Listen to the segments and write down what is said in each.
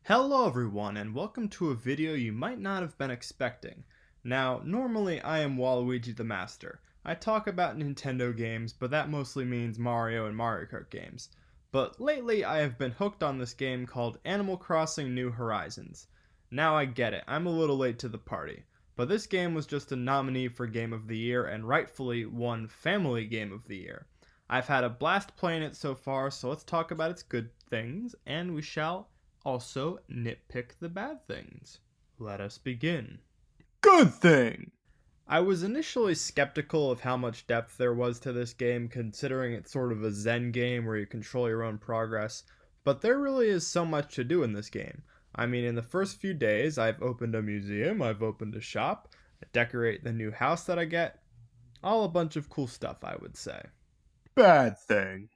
Hello everyone and welcome to a video you might not have been expecting. Now, normally I am Waluigi the Master. I talk about Nintendo games, but that mostly means Mario and Mario Kart games. But lately I have been hooked on this game called Animal Crossing New Horizons. Now I get it, I'm a little late to the party, but this game was just a nominee for Game of the Year and rightfully won Family Game of the Year. I've had a blast playing it so far, so let's talk about its good things, and we shall also nitpick the bad things. Let us begin. Good thing! I was initially skeptical of how much depth there was to this game, considering it's sort of a Zen game where you control your own progress, but there really is so much to do in this game. I mean, in the first few days, I've opened a museum, I've opened a shop, I decorate the new house that I get. All a bunch of cool stuff, I would say. Bad thing.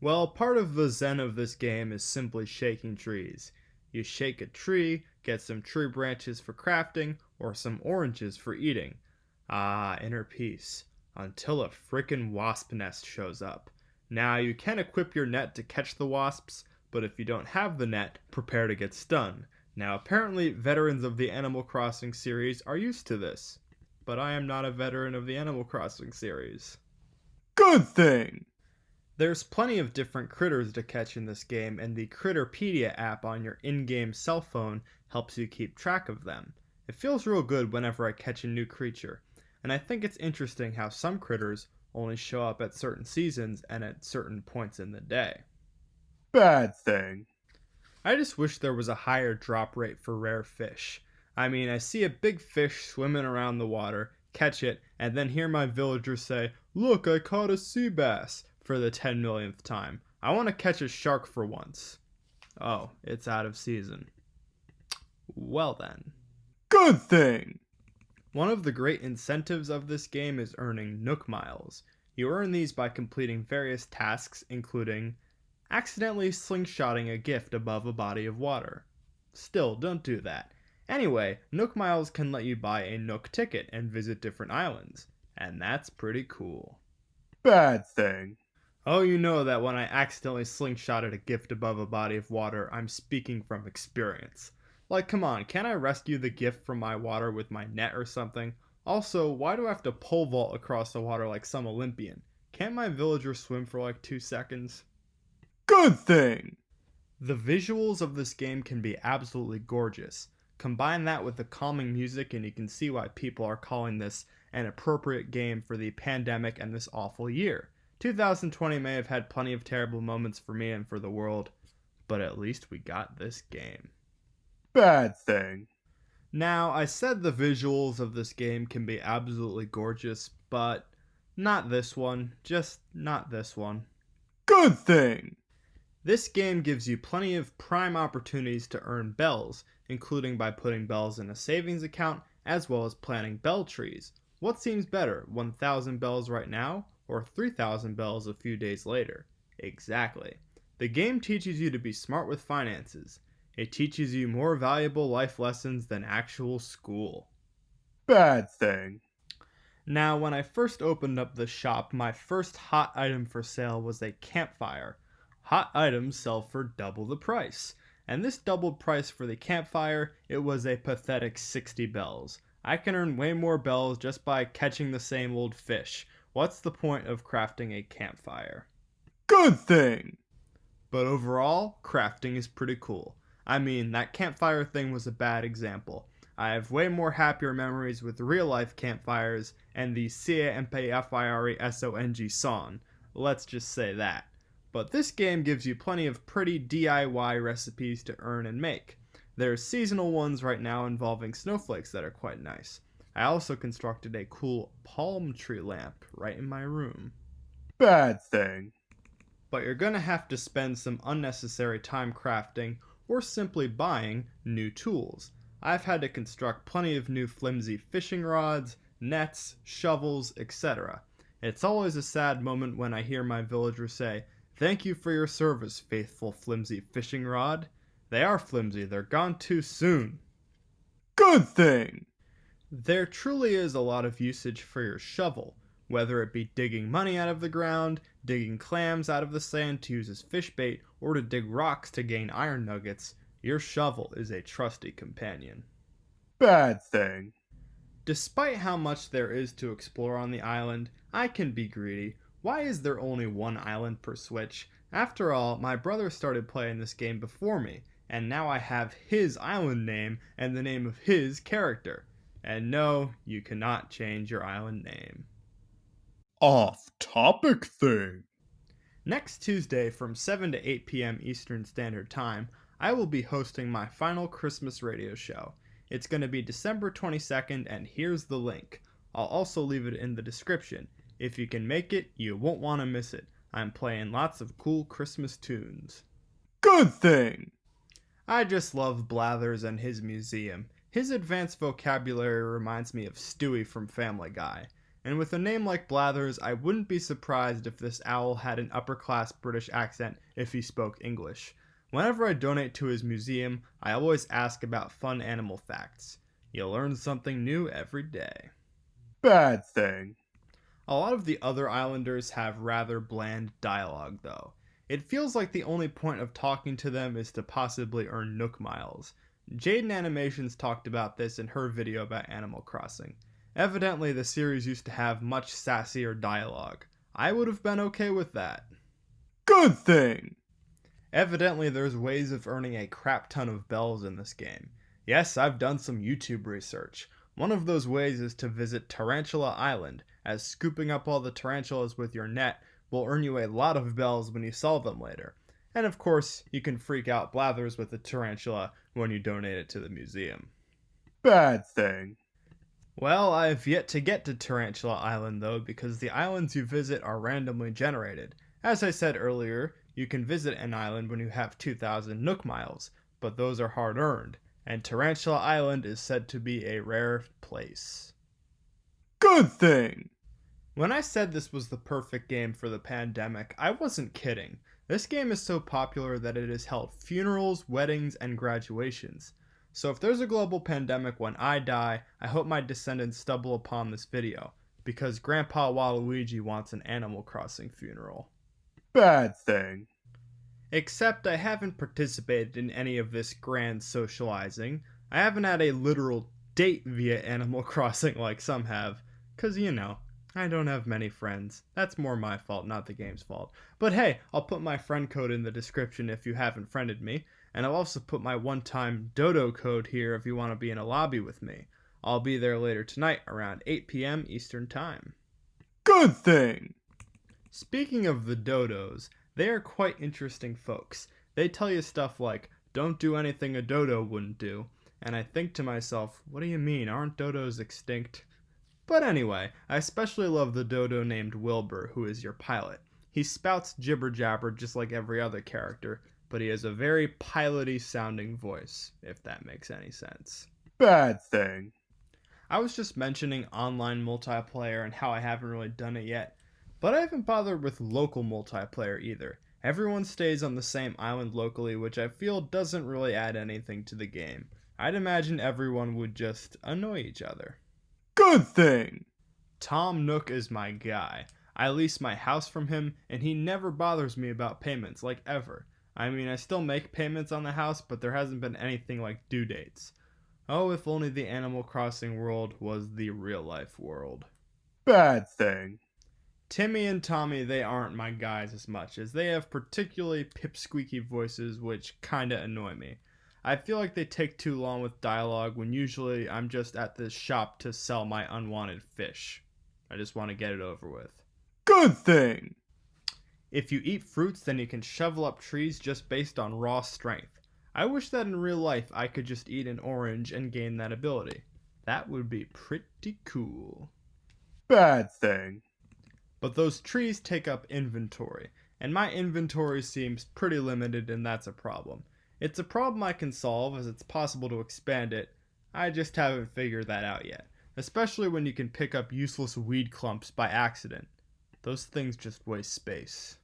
Well, part of the zen of this game is simply shaking trees. You shake a tree, get some tree branches for crafting, or some oranges for eating. Ah, inner peace. Until a frickin' wasp nest shows up. Now, you can equip your net to catch the wasps, but if you don't have the net, prepare to get stung. Now, apparently, veterans of the Animal Crossing series are used to this. But I am not a veteran of the Animal Crossing series. Good thing! There's plenty of different critters to catch in this game, and the Critterpedia app on your in-game cell phone helps you keep track of them. It feels real good whenever I catch a new creature, and I think it's interesting how some critters only show up at certain seasons and at certain points in the day. Bad thing. I just wish there was a higher drop rate for rare fish. I mean, I see a big fish swimming around the water, catch it, and then hear my villagers say, "Look, I caught a sea bass," for the 10 millionth time. I want to catch a shark for once. Oh, it's out of season. Well then. Good thing! One of the great incentives of this game is earning Nook Miles. You earn these by completing various tasks, including accidentally slingshotting a gift above a body of water. Still, don't do that. Anyway, Nook Miles can let you buy a Nook ticket and visit different islands, and that's pretty cool. Bad thing. Oh, you know that when I accidentally slingshotted a gift above a body of water, I'm speaking from experience. Like, come on, can't I rescue the gift from my water with my net or something? Also, why do I have to pole vault across the water like some Olympian? Can't my villager swim for like 2 seconds? Good thing! The visuals of this game can be absolutely gorgeous. Combine that with the calming music and you can see why people are calling this an appropriate game for the pandemic and this awful year. 2020 may have had plenty of terrible moments for me and for the world, but at least we got this game. Bad thing. Now, I said the visuals of this game can be absolutely gorgeous, but not this one. Just not this one. Good thing! This game gives you plenty of prime opportunities to earn bells, including by putting bells in a savings account, as well as planting bell trees. What seems better, 1,000 bells right now, or 3,000 bells a few days later? Exactly. The game teaches you to be smart with finances. It teaches you more valuable life lessons than actual school. Bad thing. Now, when I first opened up the shop, my first hot item for sale was a campfire. Hot items sell for double the price. And this doubled price for the campfire, it was a pathetic 60 bells. I can earn way more bells just by catching the same old fish. What's the point of crafting a campfire? Good thing! But overall, crafting is pretty cool. I mean, that campfire thing was a bad example. I have way more happier memories with real-life campfires and the CAMPFIRE song. Let's just say that. But this game gives you plenty of pretty DIY recipes to earn and make. There's seasonal ones right now involving snowflakes that are quite nice. I also constructed a cool palm tree lamp right in my room. Bad thing. But you're gonna have to spend some unnecessary time crafting or simply buying new tools. I've had to construct plenty of new flimsy fishing rods, nets, shovels, etc. It's always a sad moment when I hear my villagers say, "Thank you for your service, faithful flimsy fishing rod." They are flimsy, they're gone too soon. Good thing! There truly is a lot of usage for your shovel, whether it be digging money out of the ground, digging clams out of the sand to use as fish bait, or to dig rocks to gain iron nuggets. Your shovel is a trusty companion. Bad thing. Despite how much there is to explore on the island, I can be greedy. Why is there only one island per Switch? After all, my brother started playing this game before me, and now I have his island name and the name of his character. And no, you cannot change your island name. Off-topic thing. Next Tuesday from 7 to 8 p.m. Eastern Standard Time, I will be hosting my final Christmas radio show. It's going to be December 22nd, and here's the link. I'll also leave it in the description. If you can make it, you won't want to miss it. I'm playing lots of cool Christmas tunes. Good thing. I just love Blathers and his museum. His advanced vocabulary reminds me of Stewie from Family Guy. And with a name like Blathers, I wouldn't be surprised if this owl had an upper-class British accent if he spoke English. Whenever I donate to his museum, I always ask about fun animal facts. You learn something new every day. Bad thing. A lot of the other islanders have rather bland dialogue, though. It feels like the only point of talking to them is to possibly earn Nook Miles. Jaden Animations talked about this in her video about Animal Crossing. Evidently, the series used to have much sassier dialogue. I would have been okay with that. Good thing. Evidently, there's ways of earning a crap ton of bells in this game. Yes, I've done some YouTube research. One of those ways is to visit Tarantula Island, as scooping up all the tarantulas with your net will earn you a lot of bells when you sell them later. And of course, you can freak out Blathers with the tarantula when you donate it to the museum. Bad thing. Well, I've yet to get to Tarantula Island though, because the islands you visit are randomly generated. As I said earlier, you can visit an island when you have 2,000 Nook Miles, but those are hard earned, and Tarantula Island is said to be a rare place. Good thing. When I said this was the perfect game for the pandemic, I wasn't kidding. This game is so popular that it has held funerals, weddings, and graduations. So if there's a global pandemic when I die, I hope my descendants stumble upon this video, because Grandpa Waluigi wants an Animal Crossing funeral. Bad thing. Except I haven't participated in any of this grand socializing. I haven't had a literal date via Animal Crossing like some have, cause you know, I don't have many friends. That's more my fault, not the game's fault. But hey, I'll put my friend code in the description if you haven't friended me, and I'll also put my one-time Dodo code here if you want to be in a lobby with me. I'll be there later tonight around 8 p.m. Eastern Time. Good thing. Speaking of the dodos, they are quite interesting folks. They tell you stuff like, don't do anything a dodo wouldn't do, and I think to myself, what do you mean, aren't dodos extinct? But anyway, I especially love the dodo named Wilbur, who is your pilot. He spouts jibber jabber just like every other character, but he has a very pilot-y sounding voice, if that makes any sense. Bad thing. I was just mentioning online multiplayer and how I haven't really done it yet, but I haven't bothered with local multiplayer either. Everyone stays on the same island locally, which I feel doesn't really add anything to the game. I'd imagine everyone would just annoy each other. Good thing. Tom Nook is my guy. I lease my house from him, and he never bothers me about payments, like ever. I mean, I still make payments on the house, but there hasn't been anything like due dates. Oh, if only the Animal Crossing world was the real-life world. Bad thing. Timmy and Tommy, they aren't my guys as much, as they have particularly pipsqueaky voices which kinda annoy me. I feel like they take too long with dialogue when usually I'm just at this shop to sell my unwanted fish. I just want to get it over with. Good thing. If you eat fruits, then you can shovel up trees just based on raw strength. I wish that in real life I could just eat an orange and gain that ability. That would be pretty cool. Bad thing. But those trees take up inventory, and my inventory seems pretty limited, and that's a problem. It's a problem I can solve, as it's possible to expand it. I just haven't figured that out yet, especially when you can pick up useless weed clumps by accident. Those things just waste space.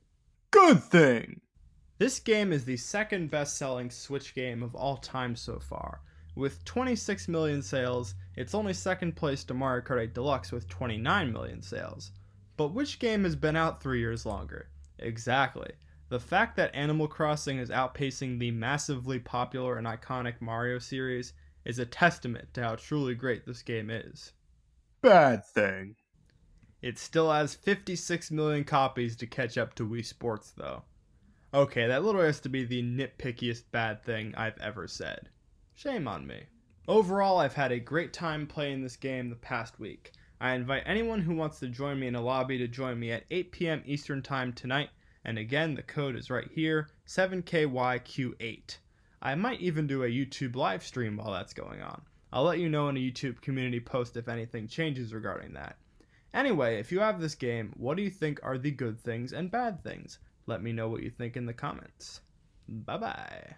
Good thing. This game is the second best-selling Switch game of all time so far. With 26 million sales, it's only second place to Mario Kart 8 Deluxe with 29 million sales. But which game has been out 3 years longer? Exactly. The fact that Animal Crossing is outpacing the massively popular and iconic Mario series is a testament to how truly great this game is. Bad thing. It still has 56 million copies to catch up to Wii Sports, though. Okay, that literally has to be the nitpickiest bad thing I've ever said. Shame on me. Overall, I've had a great time playing this game the past week. I invite anyone who wants to join me in a lobby to join me at 8 p.m. Eastern Time tonight, and again, the code is right here, 7KYQ8. I might even do a YouTube live stream while that's going on. I'll let you know in a YouTube community post if anything changes regarding that. Anyway, if you have this game, what do you think are the good things and bad things? Let me know what you think in the comments. Bye bye.